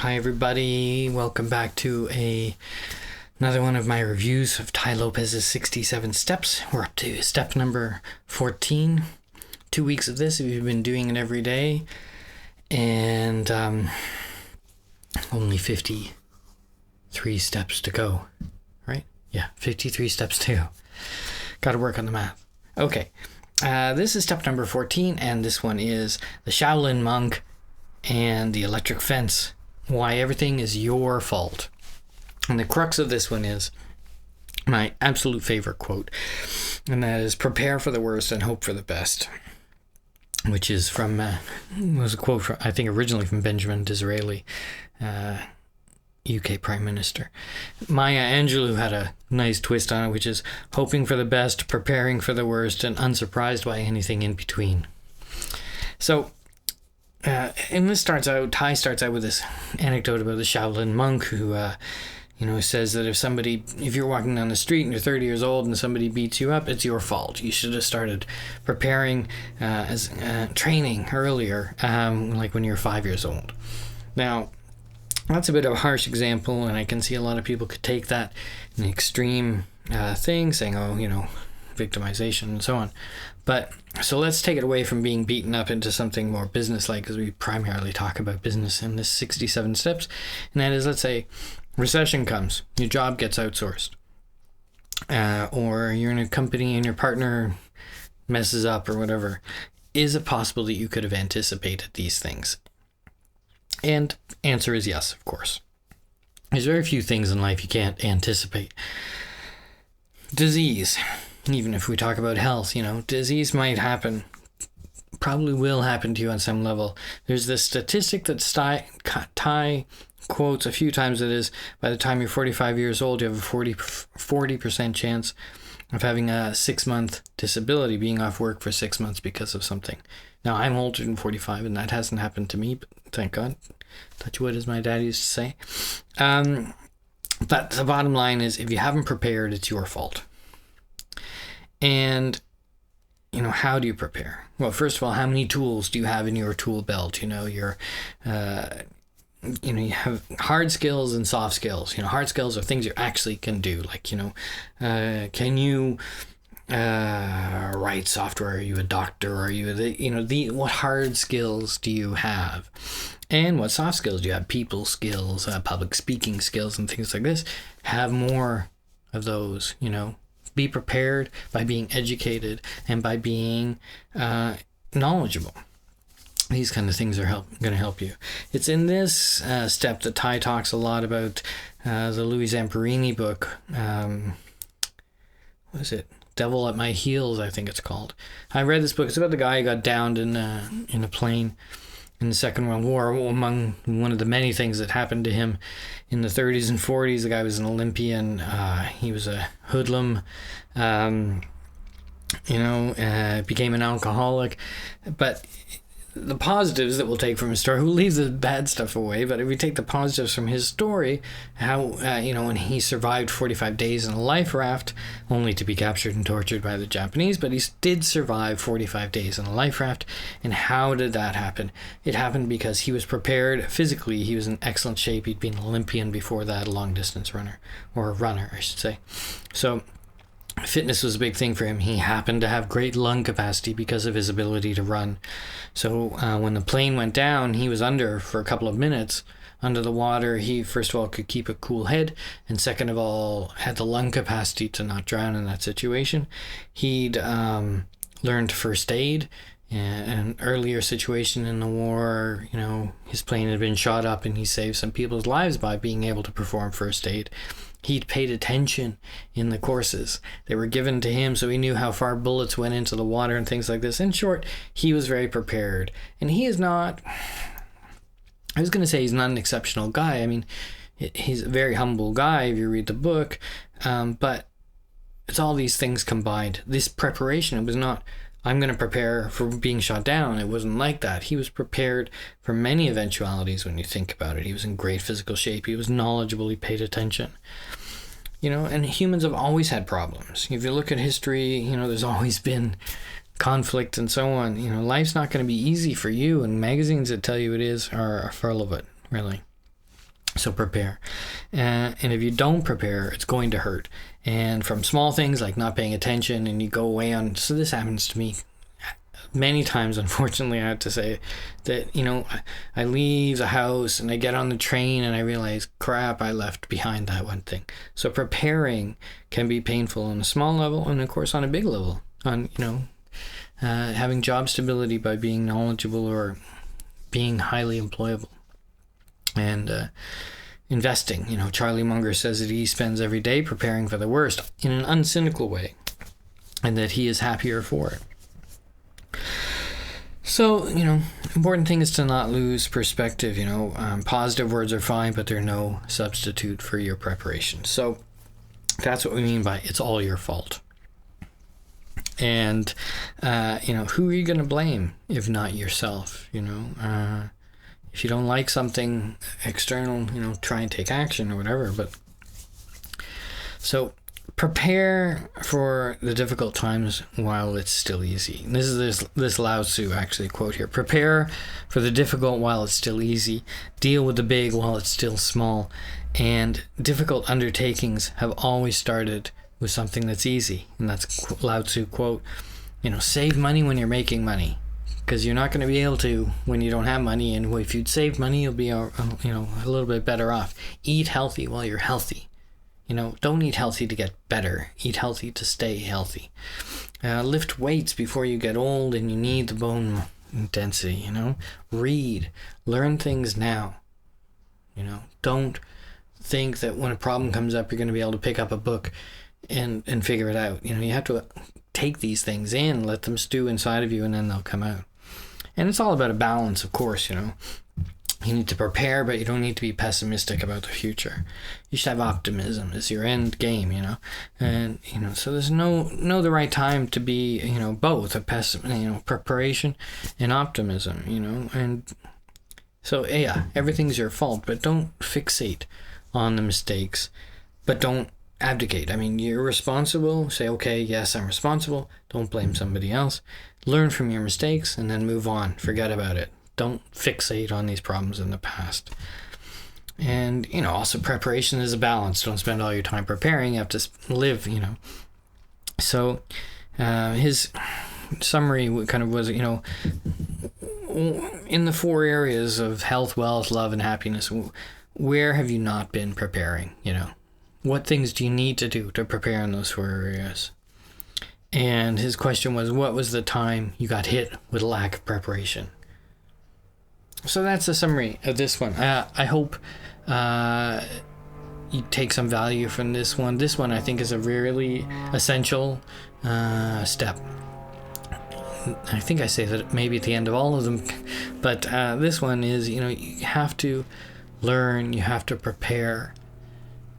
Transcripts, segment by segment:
Hi everybody, welcome back to another one of my reviews of Tai Lopez's 67 steps. We're up to step number 14. 2 weeks of this, we've been doing it every day, and only 53 steps to go, right? Yeah, 53 steps to go. Gotta work on the math. Okay, this is step number 14, and this one is the Shaolin monk and the electric fence. Why everything is your fault. And the crux of this one is my absolute favorite quote, and that is, prepare for the worst and hope for the best, which is from, was a quote from, I think originally from Benjamin Disraeli, UK Prime Minister. Maya Angelou had a nice twist on it, which is hoping for the best, preparing for the worst, and unsurprised by anything in between. So, and this Tai starts out with this anecdote about the Shaolin monk who, says that if you're walking down the street and you're 30 years old and somebody beats you up, it's your fault. You should have started preparing as training earlier, like when you're 5 years old. Now, that's a bit of a harsh example, and I can see a lot of people could take that in an extreme thing, saying, victimization and so on. But so let's take it away from being beaten up into something more business-like, because we primarily talk about business in this 67 steps. And that is, let's say recession comes, your job gets outsourced, or you're in a company and your partner messes up or whatever. Is it possible that you could have anticipated these things? And answer is yes, of course. There's very few things in life you can't anticipate. Disease. Even if we talk about health, disease might happen, probably will happen to you on some level. There's this statistic that Tai quotes a few times, that is, by the time you're 45 years old, you have a 40% chance of having a 6-month disability, being off work for 6 months because of something. Now, I'm older than 45, and that hasn't happened to me, but thank God. Touch wood, as my dad used to say. But the bottom line is, if you haven't prepared, it's your fault. And, how do you prepare? Well, first of all, how many tools do you have in your tool belt? You have hard skills and soft skills. Hard skills are things you actually can do. Like, can you write software? Are you a doctor? Are you what hard skills do you have? And what soft skills do you have? People skills, public speaking skills, and things like this. Have more of those, Be prepared by being educated and by being knowledgeable. These kind of things are going to help you. It's in this step that Tai talks a lot about the Louis Zamperini book. What is it? Devil at My Heels, I think it's called. I read this book. It's about the guy who got downed in a plane in the Second World War. Among one of the many things that happened to him in the 30s and 40s, the guy was an Olympian. He was a hoodlum, became an alcoholic. But the positives that we'll take from his story, we'll leave the bad stuff away, but if we take the positives from his story, how, when he survived 45 days in a life raft, only to be captured and tortured by the Japanese, but he did survive 45 days in a life raft. And how did that happen? It happened because he was prepared physically. He was in excellent shape. He'd been an Olympian before that, a long-distance runner, or a runner, I should say. So fitness was a big thing for him. He happened to have great lung capacity because of his ability to run. So when the plane went down, he was under for a couple of minutes under the water. He, first of all, could keep a cool head, and second of all, had the lung capacity to not drown in that situation. He'd learned first aid. An earlier situation in the war, his plane had been shot up and he saved some people's lives by being able to perform first aid. He'd paid attention in the courses. They were given to him, so he knew how far bullets went into the water and things like this. In short, he was very prepared. And he is not, I was going to say he's not an exceptional guy. I mean, he's a very humble guy if you read the book. But it's all these things combined. This preparation, it was not, I'm going to prepare for being shot down. It wasn't like that. He was prepared for many eventualities when you think about it. He was in great physical shape. He was knowledgeable. He paid attention. And humans have always had problems. If you look at history, there's always been conflict and so on. Life's not going to be easy for you, and magazines that tell you it is are full of it, really. So prepare. And if you don't prepare, it's going to hurt. And from small things like not paying attention and you go away on, so this happens to me many times, unfortunately, I have to say that, you know, I leave the house and I get on the train and I realize, crap, I left behind that one thing. So preparing can be painful on a small level and, of course, on a big level. On, you know, having job stability by being knowledgeable or being highly employable. And investing, you know, Charlie Munger says that he spends every day preparing for the worst in an uncynical way and that he is happier for it. So, you know, important thing is to not lose perspective. You know, positive words are fine, but they're no substitute for your preparation. So that's what we mean by it's all your fault. And, you know, who are you going to blame if not yourself? You know, if you don't like something external, you know, try and take action or whatever. But so prepare for the difficult times while it's still easy. And this is this Lao Tzu actually quote here. Prepare for the difficult while it's still easy. Deal with the big while it's still small. And difficult undertakings have always started with something that's easy. And that's Lao Tzu quote. You know, save money when you're making money, because you're not going to be able to when you don't have money. And if you'd save money, you'll be, you know, a little bit better off. Eat healthy while you're healthy. You know, don't eat healthy to get better. Eat healthy to stay healthy. Lift weights before you get old and you need the bone density, you know. Read. Learn things now. You know, don't think that when a problem comes up, you're going to be able to pick up a book and figure it out. You know, you have to take these things in, let them stew inside of you, and then they'll come out. And it's all about a balance, of course, you know. You need to prepare, but you don't need to be pessimistic about the future. You should have optimism as your end game, you know. And, you know, so there's no the right time to be, you know, both preparation and optimism, you know. And so, yeah, everything's your fault, but don't fixate on the mistakes, but don't abdicate. I mean, you're responsible. Say, okay, yes, I'm responsible. Don't blame somebody else. Learn from your mistakes and then move on. Forget about it. Don't fixate on these problems in the past. And, you know, also preparation is a balance. Don't spend all your time preparing. You have to live, you know. So his summary kind of was, you know, in the 4 areas of health, wealth, love, and happiness, where have you not been preparing, you know? What things do you need to do to prepare in those 4 areas? And his question was, what was the time you got hit with a lack of preparation? So that's the summary of this one. I hope you take some value from this one. This one, I think, is a really essential step. I think I say that maybe at the end of all of them, but this one is, you know, you have to learn, you have to prepare,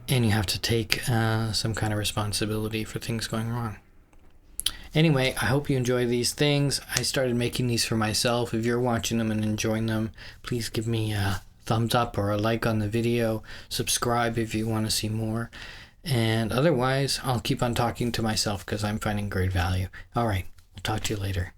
and you have to take some kind of responsibility for things going wrong. Anyway, I hope you enjoy these things. I started making these for myself. If you're watching them and enjoying them, please give me a thumbs up or a like on the video. Subscribe if you want to see more. And otherwise, I'll keep on talking to myself because I'm finding great value. All right, I'll talk to you later.